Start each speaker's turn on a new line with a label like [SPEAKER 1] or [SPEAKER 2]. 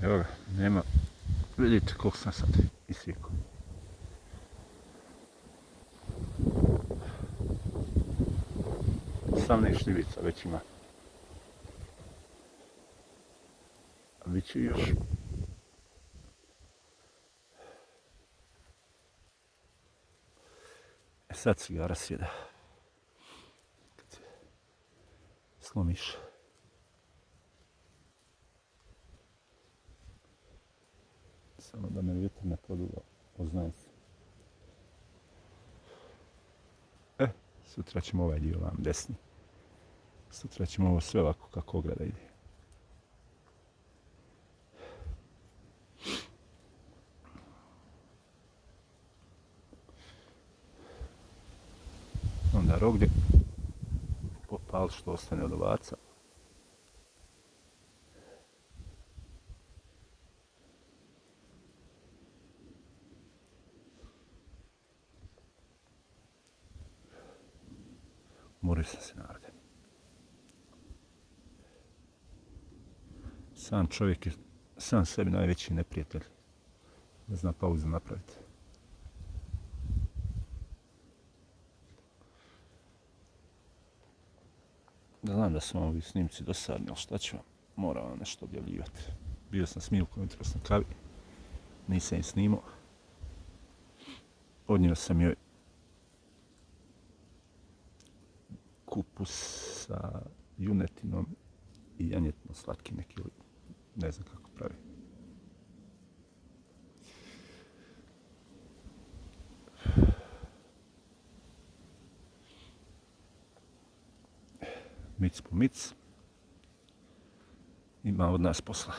[SPEAKER 1] Evo ga, nema. Vidite koliko sam sad isvikao. Sam ne šljivica već ima. A bit će još. E sad cigara sjeda. Kad se slomiš. Samo da me vjetar ne poduva, poznajem se. Sutra ćemo ovaj dio vam desni. Sutra ćemo ovo sve ovako kako ograda ide. Onda rogdje. Popal što ostane od ovaca. Morio sam se narode. Sam čovjek je sam sebi najveći neprijatelj. Ne zna pauzu napraviti. Znam da su vam ovi snimci dosadni, ali šta ću vam? Moram vam nešto objavljivati. Bio sam s Milkom, jutro sam kavi. Nisam im snimao. Odnio sam joj kupus sa junetinom i janjetno slatki neki, ne znam kako pravi. Mic po mic. Ima od nas posla.